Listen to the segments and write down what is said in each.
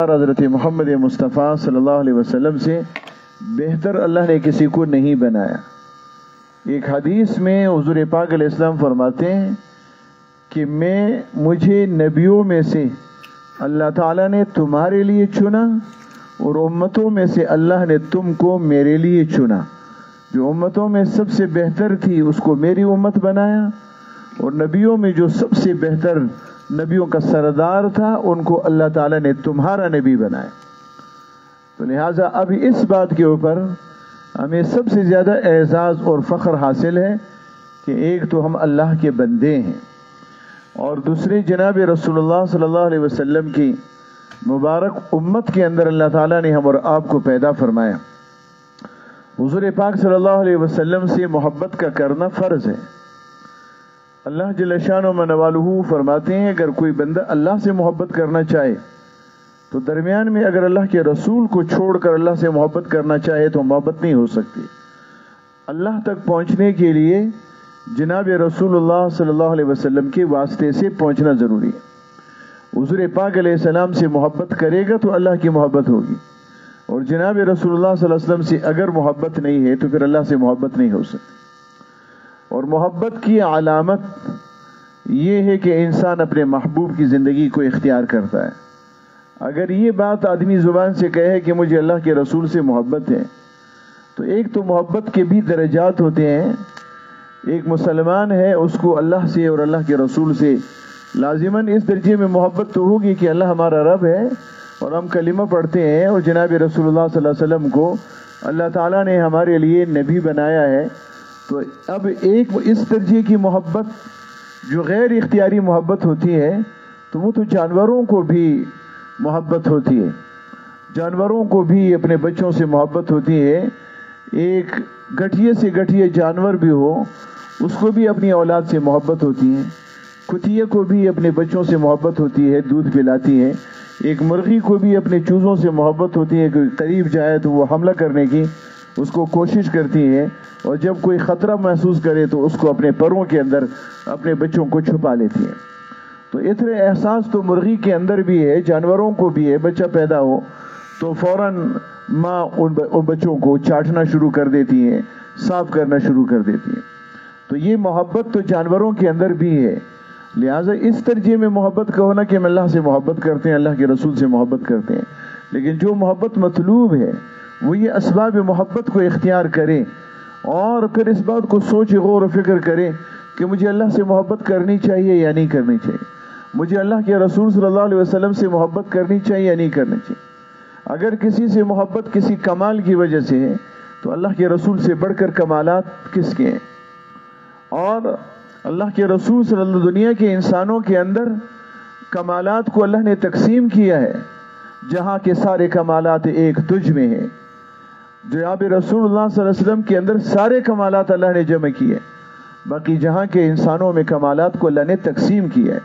حضرت محمد مصطفیٰ صلی اللہ علیہ وسلم سے بہتر اللہ نے کسی کو نہیں بنایا۔ ایک حدیث میں حضور پاک علیہ السلام فرماتے ہیں کہ مجھے نبیوں میں سے اللہ تعالیٰ نے تمہارے لیے چنا اور امتوں میں سے اللہ نے تم کو میرے لیے چنا۔ جو امتوں میں سب سے بہتر تھی اس کو میری امت بنایا، اور نبیوں میں جو سب سے بہتر نبیوں کا سردار تھا ان کو اللہ تعالیٰ نے تمہارا نبی بنایا۔ تو لہٰذا اب اس بات کے اوپر ہمیں سب سے زیادہ اعزاز اور فخر حاصل ہے کہ ایک تو ہم اللہ کے بندے ہیں، اور دوسرے جناب رسول اللہ صلی اللہ علیہ وسلم کی مبارک امت کے اندر اللہ تعالیٰ نے ہم اور آپ کو پیدا فرمایا۔ حضور پاک صلی اللہ علیہ وسلم سے محبت کا کرنا فرض ہے۔ اللہ جل شانہ و نوالہ فرماتے ہیں اگر کوئی بندہ اللہ سے محبت کرنا چاہے تو درمیان میں اگر اللہ کے رسول کو چھوڑ کر اللہ سے محبت کرنا چاہے تو محبت نہیں ہو سکتی۔ اللہ تک پہنچنے کے لیے جناب رسول اللہ صلی اللہ علیہ وسلم کے واسطے سے پہنچنا ضروری ہے۔ حضور پاک علیہ السلام سے محبت کرے گا تو اللہ کی محبت ہوگی، اور جناب رسول اللہ صلی اللہ علیہ وسلم سے اگر محبت نہیں ہے تو پھر اللہ سے محبت نہیں ہو سکتی۔ اور محبت کی علامت یہ ہے کہ انسان اپنے محبوب کی زندگی کو اختیار کرتا ہے۔ اگر یہ بات آدمی زبان سے کہے کہ مجھے اللہ کے رسول سے محبت ہے، تو ایک تو محبت کے بھی درجات ہوتے ہیں۔ ایک مسلمان ہے اس کو اللہ سے اور اللہ کے رسول سے لازماً اس درجے میں محبت تو ہوگی کہ اللہ ہمارا رب ہے اور ہم کلمہ پڑھتے ہیں، اور جناب رسول اللہ صلی اللہ علیہ وسلم کو اللہ تعالیٰ نے ہمارے لیے نبی بنایا ہے۔ تو اب ایک اس درجے کی محبت جو غیر اختیاری محبت ہوتی ہے تو وہ تو جانوروں کو بھی محبت ہوتی ہے، جانوروں کو بھی اپنے بچوں سے محبت ہوتی ہے۔ ایک گٹھیے سے گٹھیے جانور بھی ہو اس کو بھی اپنی اولاد سے محبت ہوتی ہے، کتیے کو بھی اپنے بچوں سے محبت ہوتی ہے، دودھ پلاتی ہے۔ ایک مرغی کو بھی اپنے چوزوں سے محبت ہوتی ہے کہ قریب جائے تو وہ حملہ کرنے کی اس کو کوشش کرتی ہے، اور جب کوئی خطرہ محسوس کرے تو اس کو اپنے پروں کے اندر اپنے بچوں کو چھپا لیتی ہے۔ تو اتنے احساس تو مرغی کے اندر بھی ہے، جانوروں کو بھی ہے۔ بچہ پیدا ہو تو فوراً ماں ان بچوں کو چاٹنا شروع کر دیتی ہے، صاف کرنا شروع کر دیتی ہے۔ تو یہ محبت تو جانوروں کے اندر بھی ہے۔ لہٰذا اس درجے میں محبت کا ہونا کہ ہم اللہ سے محبت کرتے ہیں، اللہ کے رسول سے محبت کرتے ہیں، لیکن جو محبت مطلوب ہے وہ یہ اسباب محبت کو اختیار کرے، اور پھر اس بات کو سوچ غور و فکر کرے کہ مجھے اللہ سے محبت کرنی چاہیے یا نہیں کرنی چاہیے، مجھے اللہ کے رسول صلی اللہ علیہ وسلم سے محبت کرنی چاہیے یا نہیں کرنی چاہیے۔ اگر کسی سے محبت کسی کمال کی وجہ سے ہے تو اللہ کے رسول سے بڑھ کر کمالات کس کے ہیں؟ اور اللہ کے رسول صلی اللہ علیہ وسلم دنیا کے انسانوں کے اندر کمالات کو اللہ نے تقسیم کیا ہے، جہاں کے سارے کمالات ایک تجھ میں ہیں۔ جناب رسول اللہ صلی اللہ علیہ وسلم کے اندر سارے کمالات اللہ نے جمع کیے، باقی جہاں کے انسانوں میں کمالات کو اللہ نے تقسیم کیا ہے۔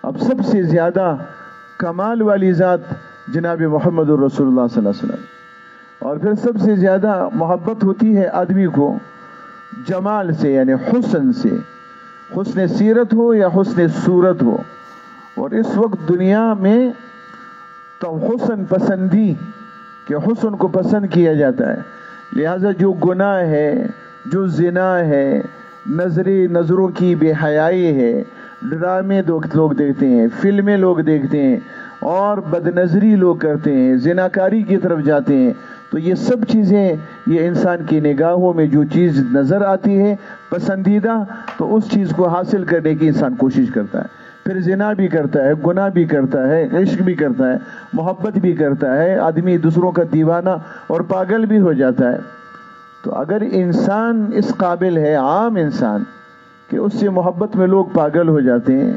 اب سب سے زیادہ کمال والی ذات جناب محمد الرسول اللہ صلی اللہ علیہ وسلم، اور پھر سب سے زیادہ محبت ہوتی ہے آدمی کو جمال سے، یعنی حسن سے، حسن سیرت ہو یا حسن صورت ہو۔ اور اس وقت دنیا میں تو حسن پسندی کہ حسن کو پسند کیا جاتا ہے، لہذا جو گناہ ہے، جو زنا ہے، نظروں کی بے حیائی ہے، ڈرامے لوگ دیکھتے ہیں، فلمیں لوگ دیکھتے ہیں، اور بد نظری لوگ کرتے ہیں، زناکاری کی طرف جاتے ہیں، تو یہ سب چیزیں یہ انسان کی نگاہوں میں جو چیز نظر آتی ہے پسندیدہ، تو اس چیز کو حاصل کرنے کی انسان کوشش کرتا ہے، پھر زنا بھی کرتا ہے، گناہ بھی کرتا ہے، عشق بھی کرتا ہے، محبت بھی کرتا ہے، آدمی دوسروں کا دیوانہ اور پاگل بھی ہو جاتا ہے۔ تو اگر انسان اس قابل ہے، عام انسان، کہ اس سے محبت میں لوگ پاگل ہو جاتے ہیں،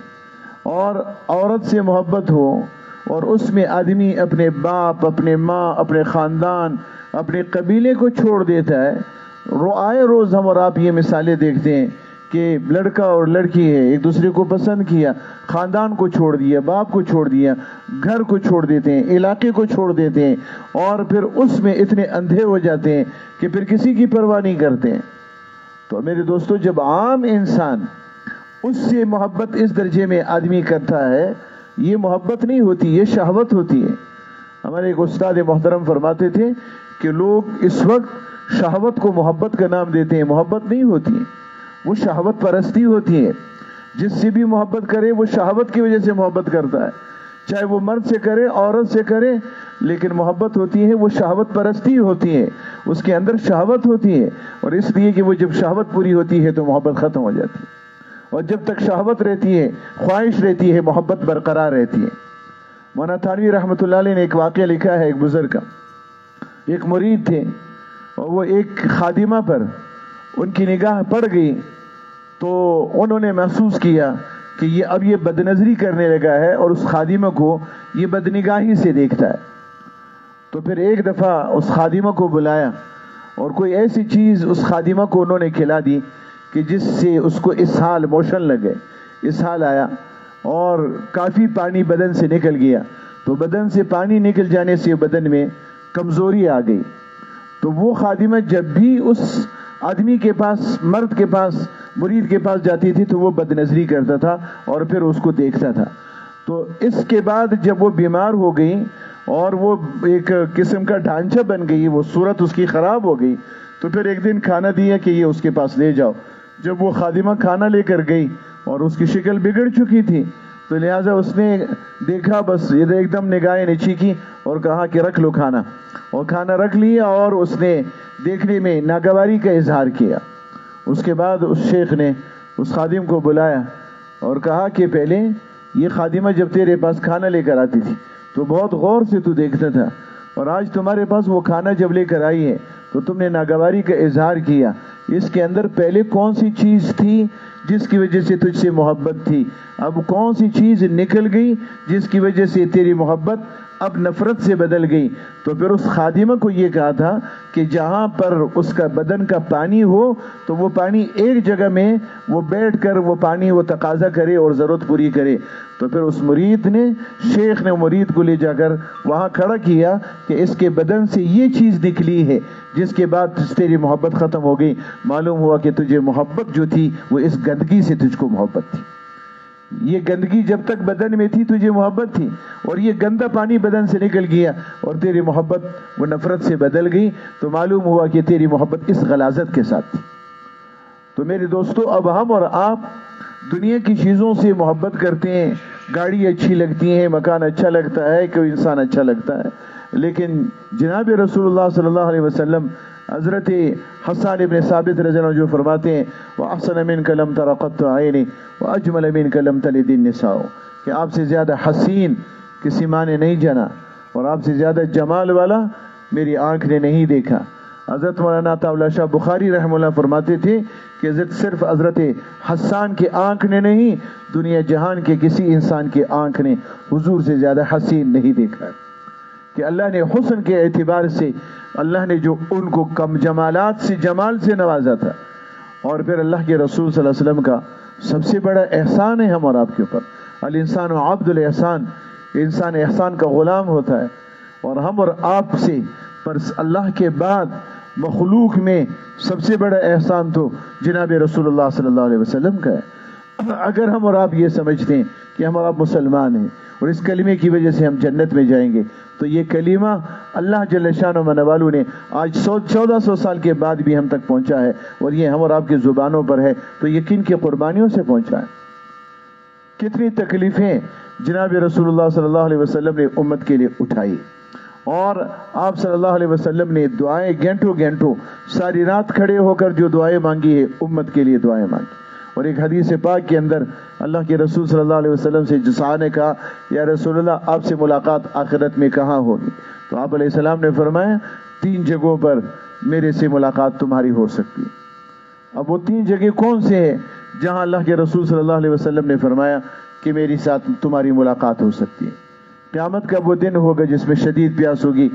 اور عورت سے محبت ہو اور اس میں آدمی اپنے باپ، اپنے ماں، اپنے خاندان، اپنے قبیلے کو چھوڑ دیتا ہے۔ آئے روز ہم اور آپ یہ مثالیں دیکھتے ہیں کہ لڑکا اور لڑکی ہے، ایک دوسرے کو پسند کیا، خاندان کو چھوڑ دیا، باپ کو چھوڑ دیا، گھر کو چھوڑ دیتے ہیں، علاقے کو چھوڑ دیتے ہیں، اور پھر اس میں اتنے اندھے ہو جاتے ہیں کہ پھر کسی کی پرواہ نہیں کرتے ہیں۔ تو میرے دوستو، جب عام انسان اس سے محبت اس درجے میں آدمی کرتا ہے، یہ محبت نہیں ہوتی، یہ شہوت ہوتی ہے۔ ہمارے ایک استاد محترم فرماتے تھے کہ لوگ اس وقت شہوت کو محبت کا نام دیتے ہیں. محبت نہیں ہوتی ہے، وہ شہوت پرستی ہوتی ہے. جس سے بھی محبت کرے وہ شہوت کی وجہ سے محبت کرتا ہے، چاہے وہ مرد سے کرے عورت سے کرے، لیکن محبت ہوتی ہے وہ شہوت پرستی ہوتی ہے، اس کے اندر شہوت ہوتی ہے. اور اس لیے کہ وہ جب شہوت پوری ہوتی ہے تو محبت ختم ہو جاتی ہے، اور جب تک شہوت رہتی ہے، خواہش رہتی ہے، محبت برقرار رہتی ہے. مولانا تھانوی رحمۃ اللہ علیہ نے ایک واقعہ لکھا ہے. ایک بزرگ کا ایک مرید تھے، اور وہ ایک خادمہ پر ان کی نگاہ پڑ گئی تو انہوں نے محسوس کیا کہ اب یہ بد نظری کرنے لگا ہے اور اس خادمہ کو یہ بدنگاہی سے دیکھتا ہے. تو پھر ایک دفعہ اس خادمہ کو بلایا اور کوئی ایسی چیز اس خادمہ کو انہوں نے کھلا دی کہ جس سے اس کو اسہال، موشن لگے، اسہال آیا اور کافی پانی بدن سے نکل گیا. تو بدن سے پانی نکل جانے سے بدن میں کمزوری آ گئی. تو وہ خادمہ جب بھی اس آدمی کے پاس، مرد کے پاس، مرید کے پاس جاتی تھی تو وہ بد نظری کرتا تھا اور پھر اس کو دیکھتا تھا. تو اس کے بعد جب وہ بیمار ہو گئی اور وہ ایک قسم کا ڈھانچہ بن گئی، وہ صورت اس کی خراب ہو گئی، تو پھر ایک دن کھانا دیا کہ یہ اس کے پاس لے جاؤ. جب وہ خادمہ کھانا لے کر گئی اور اس کی شکل بگڑ چکی تھی تو لہٰذا اس نے دیکھا، بس یہ ایک دم نگاہیں نیچی کی اور کہا کہ رکھ لو کھانا، اور کھانا رکھ لیا اور اس نے دیکھنے میں ناگواری کا اظہار کیا. اس کے بعد اس شیخ نے اس خادم کو بلایا اور کہا کہ پہلے یہ خادمہ جب تیرے پاس کھانا لے کر آتی تھی تو بہت غور سے تو دیکھتا تھا، اور آج تمہارے پاس وہ کھانا جب لے کر آئی ہے تو تم نے ناگواری کا اظہار کیا. اس کے اندر پہلے کون سی چیز تھی جس کی وجہ سے تجھ سے محبت تھی؟ اب کون سی چیز نکل گئی جس کی وجہ سے تیری محبت اب نفرت سے بدل گئی؟ تو پھر اس خادمہ کو یہ کہا تھا کہ جہاں پر اس کا بدن کا پانی ہو تو وہ پانی ایک جگہ میں وہ بیٹھ کر وہ پانی وہ تقاضا کرے اور ضرورت پوری کرے. تو پھر اس مرید نے، شیخ نے مرید کو لے جا کر وہاں کھڑا کیا کہ اس کے بدن سے یہ چیز نکلی ہے جس کے بعد تیری محبت ختم ہو گئی. معلوم ہوا کہ تجھے محبت جو تھی وہ اس گندگی سے تجھ کو محبت تھی. یہ گندگی جب تک بدن میں تھی تجھے محبت تھی، اور یہ گندا پانی بدن سے نکل گیا اور تیری محبت وہ نفرت سے بدل گئی. تو معلوم ہوا کہ تیری محبت اس غلاظت کے ساتھ تھی. تو میرے دوستو، اب ہم اور آپ دنیا کی چیزوں سے محبت کرتے ہیں. گاڑی اچھی لگتی ہے، مکان اچھا لگتا ہے، کوئی انسان اچھا لگتا ہے، لیکن جناب رسول اللہ صلی اللہ علیہ وسلم حضرت حسان ابن ثابت رضی اللہ عنہ جو فرماتے ہیں وَأَحْسَنَ مِنْكَ لَمْ تَرَ قَطُّ عَيْنِي وَأَجْمَلَ مِنْكَ لَمْ تَلِدِ النِّسَاءُ، کہ آپ سے زیادہ حسین کسی ماں نے نہیں جنا اور آپ سے زیادہ جمال والا میری آنکھ نے نہیں دیکھا. حضرت مولانا عطا اللہ شاہ بخاری رحمہ اللہ فرماتے تھے کہ صرف حضرت حسان کی آنکھ نے نہیں، دنیا جہان کے کسی انسان کی آنکھ نے حضور سے زیادہ حسین نہیں دیکھا. کہ اللہ نے حسن کے اعتبار سے اللہ نے جو ان کو کم جمالات سے، جمال سے نوازا تھا. اور پھر اللہ کے رسول صلی اللہ علیہ وسلم کا سب سے بڑا احسان ہے ہم اور آپ کے اوپر، الانسان عبد الاحسان، انسان احسان کا غلام ہوتا ہے. اور ہم اور آپ سے پر اللہ کے بعد مخلوق میں سب سے بڑا احسان تو جناب رسول اللہ صلی اللہ علیہ وسلم کا ہے. اگر ہم اور آپ یہ سمجھتے ہیں کہ ہم اور آپ مسلمان ہیں اور اس کلمے کی وجہ سے ہم جنت میں جائیں گے، تو یہ کلمہ اللہ جل شانہ و منوالو نے آج 1400 سال کے بعد بھی ہم تک پہنچا ہے، اور یہ ہم اور آپ کی زبانوں پر ہے. تو یہ کن کی قربانیوں سے پہنچا ہے؟ کتنی تکلیفیں جناب رسول اللہ صلی اللہ علیہ وسلم نے امت کے لیے اٹھائی، اور آپ صلی اللہ علیہ وسلم نے دعائیں گھنٹوں گھنٹوں ساری رات کھڑے ہو کر جو دعائیں مانگی ہے، امت کے لیے دعائیں مانگی. اور ایک حدیث پاک کے اندر اللہ کے رسول صلی اللہ علیہ وسلم سے جسا نے کہا یا رسول اللہ آپ سے ملاقات آخرت میں کہاں ہوگی؟ تو آپ علیہ السلام نے فرمایا 3 جگہوں پر میرے سے ملاقات تمہاری ہو سکتی ہے. اب وہ 3 جگہ کون سے ہیں جہاں اللہ کے رسول صلی اللہ علیہ وسلم نے فرمایا کہ میری ساتھ تمہاری ملاقات ہو سکتی ہے؟ قیامت کا وہ دن ہوگا جس میں شدید پیاس ہوگی،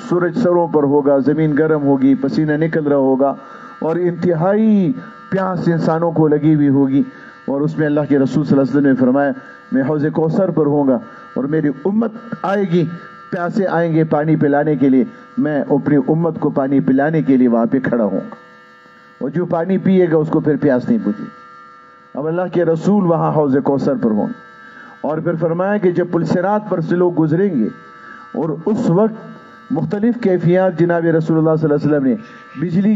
سورج سروں پر ہوگا، زمین گرم ہوگی، پسینہ نکل رہا ہوگا، اور انتہائی پیاس انسانوں کو لگی ہوئی ہوگی. اور اس میں اللہ کے رسول صلی اللہ علیہ وسلم نے فرمایا میں حوض کوثر پر ہوں گا اور میری امت آئے گی، پیاسے آئیں گے پانی پلانے کے لیے، میں اپنی امت کو پانی پلانے کے لیے وہاں پہ کھڑا ہوں گا، اور جو پانی پیے گا اس کو پھر پیاس نہیں بجھے. اب اللہ کے رسول وہاں حوض کوثر پر ہوں گے. اور پھر فرمایا کہ جب پل صراط پر سے لوگ گزریں گے اور اس وقت مختلف کیفیات جناب رسول اللہ صلی اللہ علیہ وسلم نے بجلی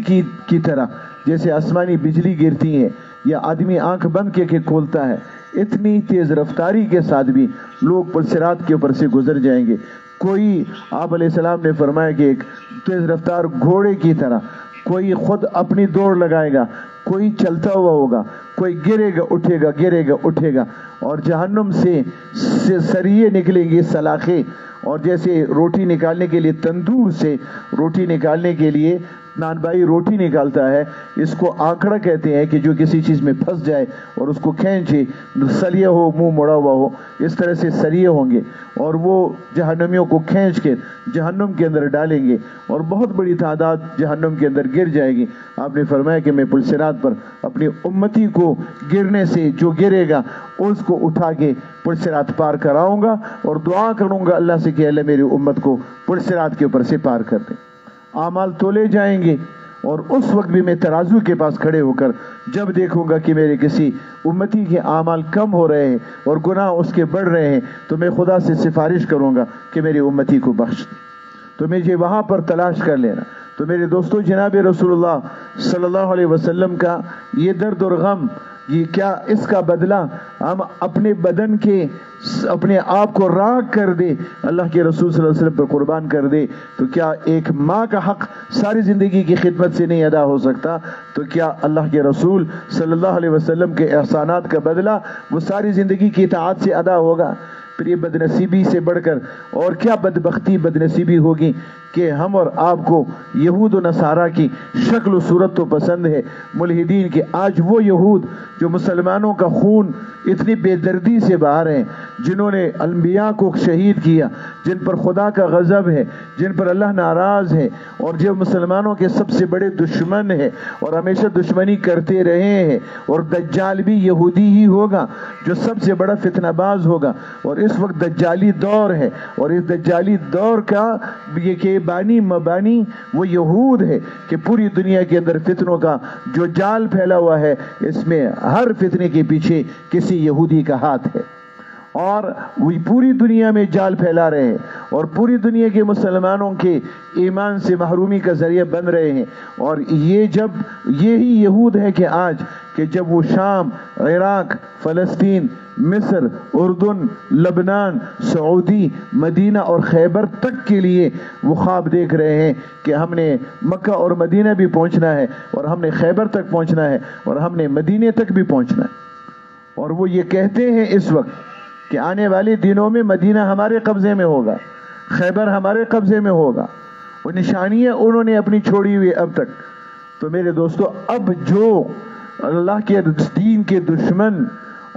کی طرح، جیسے آسمانی بجلی گرتی ہے یا آدمی آنکھ بند کے کھولتا ہے، اتنی تیز رفتاری کے ساتھ بھی لوگ پل صراط کے اوپر سے گزر جائیں گے۔ کوئی آپ علیہ السلام نے فرمایا کہ ایک تیز رفتار گھوڑے کی طرح، کوئی خود اپنی دوڑ لگائے گا، کوئی چلتا ہوا ہوگا، کوئی گرے گا اٹھے گا، گرے گا اٹھے گا، اور جہنم سے سریے نکلیں گے، سلاخیں، اور جیسے روٹی نکالنے کے لیے تندور سے روٹی نکالنے کے لیے نان بھائی روٹی نکالتا ہے، اس کو آنکڑا کہتے ہیں کہ جو کسی چیز میں پھنس جائے اور اس کو کھینچے، سلیہ ہو، منہ مڑا ہوا ہو، اس طرح سے سریے ہوں گے اور وہ جہنمیوں کو کھینچ کے جہنم کے اندر ڈالیں گے اور بہت بڑی تعداد جہنم کے اندر گر جائے گی۔ آپ نے فرمایا کہ میں پل صراط پر اپنی امتی کو گرنے سے، جو گرے گا اس کو اٹھا کے پل صراط پار کراؤں گا اور دعا کروں گا اللہ سے کہ اللہ میری امت کو پل صراط کے اوپر سے پار کر دے۔ اعمال تولے جائیں گے اور اس وقت بھی میں ترازو کے پاس کھڑے ہو کر جب دیکھوں گا کہ میرے کسی امتی کے اعمال کم ہو رہے ہیں اور گناہ اس کے بڑھ رہے ہیں تو میں خدا سے سفارش کروں گا کہ میری امتی کو بخش دے، تو مجھے وہاں پر تلاش کر لینا۔ تو میرے دوستو، جناب رسول اللہ صلی اللہ علیہ وسلم کا یہ درد اور غم، یہ کیا اس کا بدلہ ہم اپنے بدن کے اپنے آپ کو راکھ کر دے، اللہ کے رسول صلی اللہ علیہ وسلم پر قربان کر دے، تو کیا ایک ماں کا حق ساری زندگی کی خدمت سے نہیں ادا ہو سکتا؟ تو کیا اللہ کے رسول صلی اللہ علیہ وسلم کے احسانات کا بدلہ وہ ساری زندگی کی اطاعت سے ادا ہوگا؟ پھر یہ بدنصیبی سے بڑھ کر اور کیا بدبختی بدنصیبی ہوگی کہ ہم اور آپ کو یہود و نصارہ کی شکل و صورت تو پسند ہے، ملحدین کے، آج وہ یہود جو مسلمانوں کا خون اتنی بے دردی سے بہا رہے ہیں، جنہوں نے انبیاء کو شہید کیا، جن پر خدا کا غضب ہے، جن پر اللہ ناراض ہے، اور جو مسلمانوں کے سب سے بڑے دشمن ہے اور ہمیشہ دشمنی کرتے رہے ہیں، اور دجال بھی یہودی ہی ہوگا جو سب سے بڑا فتنہ باز ہوگا، اور اس وقت دجالی دور ہے، اور اس دجالی دور کا یہ کہ بانی مبانی وہ یہود ہے کہ پوری دنیا کے اندر فتنوں کا جو جال پھیلا ہوا ہے، اس میں ہر فتنے کے پیچھے کسی یہودی کا ہاتھ ہے، اور وہ پوری دنیا میں جال پھیلا رہے ہیں اور پوری دنیا کے مسلمانوں کے ایمان سے محرومی کا ذریعہ بن رہے ہیں۔ اور یہ جب یہی یہود ہے کہ آج کہ جب وہ شام، عراق، فلسطین، مصر، اردن، لبنان، سعودی، مدینہ اور خیبر تک کے لیے وہ خواب دیکھ رہے ہیں کہ ہم نے مکہ اور مدینہ بھی پہنچنا ہے، اور ہم نے خیبر تک پہنچنا ہے، اور ہم نے مدینے تک بھی پہنچنا ہے، اور وہ یہ کہتے ہیں اس وقت کہ آنے والے دنوں میں مدینہ ہمارے قبضے میں ہوگا، خیبر ہمارے قبضے میں ہوگا۔ وہ نشانیاں انہوں نے اپنی چھوڑی ہوئی اب تک۔ تو میرے دوستو، اب جو اللہ کے دین کے دشمن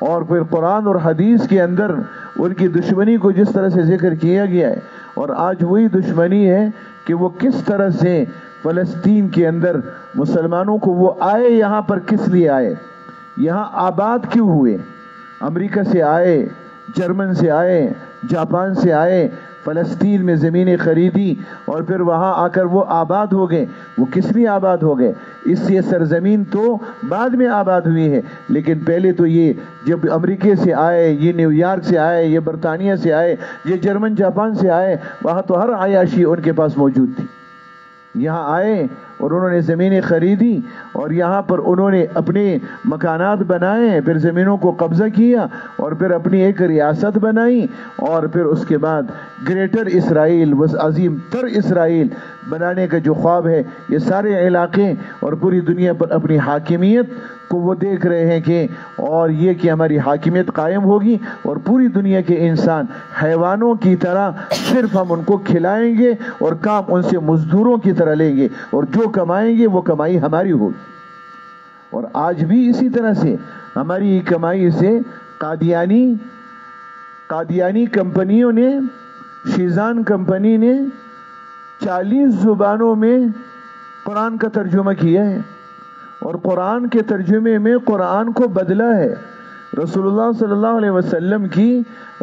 اور پھر قرآن اور حدیث کے اندر ان کی دشمنی کو جس طرح سے ذکر کیا گیا ہے، اور آج وہی دشمنی ہے کہ وہ کس طرح سے فلسطین کے اندر مسلمانوں کو، وہ آئے یہاں پر کس لیے آئے، یہاں آباد کیوں ہوئے؟ امریکہ سے آئے، جرمن سے آئے، جاپان سے آئے، فلسطین میں زمینیں خریدی اور پھر وہاں آ کر وہ آباد ہو گئے۔ وہ کس لیے آباد ہو گئے؟ اس سے سرزمین تو بعد میں آباد ہوئی ہے، لیکن پہلے تو یہ جب امریکہ سے آئے، یہ نیو یارک سے آئے، یہ برطانیہ سے آئے، یہ جرمن جاپان سے آئے، وہاں تو ہر عیاشی ان کے پاس موجود تھی۔ یہاں آئے اور انہوں نے زمینیں خریدی اور یہاں پر انہوں نے اپنے مکانات بنائے، پھر زمینوں کو قبضہ کیا اور پھر اپنی ایک ریاست بنائی، اور پھر اس کے بعد گریٹر اسرائیل، عظیم تر اسرائیل بنانے کا جو خواب ہے، یہ سارے علاقے اور پوری دنیا پر اپنی حاکمیت کو وہ دیکھ رہے ہیں کہ اور یہ کہ ہماری حاکمیت قائم ہوگی اور پوری دنیا کے انسان حیوانوں کی طرح صرف ہم ان کو کھلائیں گے اور کام ان سے مزدوروں کی طرح لیں گے، اور جو کمائیں گے وہ کمائی ہماری ہوگی۔ اور آج بھی اسی طرح سے ہماری کمائی سے قادیانی کمپنیوں نے، شیزان کمپنی نے 40 زبانوں میں قرآن کا ترجمہ کیا ہے، اور قرآن کے ترجمے میں قرآن کو بدلا ہے۔ رسول اللہ صلی اللہ علیہ وسلم کی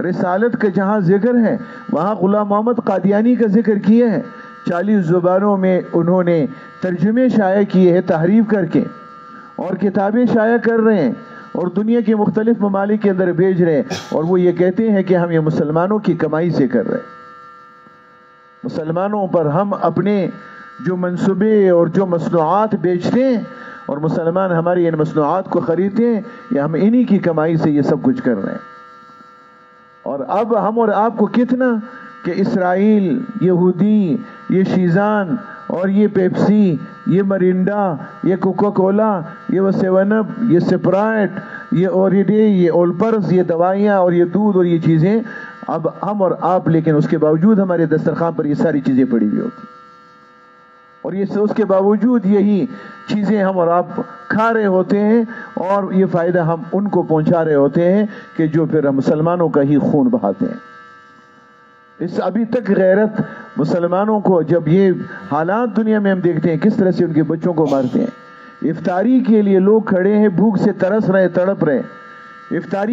رسالت کا جہاں ذکر ہے، وہاں غلام محمد قادیانی کا ذکر کیا ہے۔ 40 زبانوں میں انہوں نے ترجمے شائع کیے ہیں تحریف کر کے، اور کتابیں شائع کر رہے ہیں اور دنیا کے مختلف ممالک کے اندر بھیج رہے ہیں، اور وہ یہ کہتے ہیں کہ ہم یہ مسلمانوں کی کمائی سے کر رہے ہیں۔ مسلمانوں پر ہم اپنے جو منصوبے اور جو مصنوعات بیچتے ہیں اور مسلمان ہماری ان مصنوعات کو خریدتے ہیں، یا ہم انہی کی کمائی سے یہ سب کچھ کر رہے ہیں۔ اور اب ہم اور آپ کو کتنا کہ اسرائیل، یہودی، یہ شیزان اور یہ پیپسی، یہ مرینڈا، یہ کوکا کولا، یہ وہ سیون اپ، یہ سپرائٹ، یہ اوریڈے، یہ اولپرس، یہ دوائیاں اور یہ دودھ اور یہ چیزیں، اب ہم اور آپ لیکن اس کے باوجود ہمارے دسترخوان پر یہ ساری چیزیں پڑی ہوئی ہوتی، اور یہ اس کے باوجود یہی چیزیں ہم اور آپ کھا رہے ہوتے ہیں، اور یہ فائدہ ہم ان کو پہنچا رہے ہوتے ہیں کہ جو پھر مسلمانوں کا ہی خون بہاتے ہیں۔ اس ابھی تک غیرت مسلمانوں کو، جب یہ حالات دنیا میں ہم دیکھتے ہیں کس طرح سے ان کے بچوں کو مارتے ہیں، افطاری کے لیے لوگ کھڑے ہیں، بھوک سے ترس رہے، تڑپ رہے، افطاری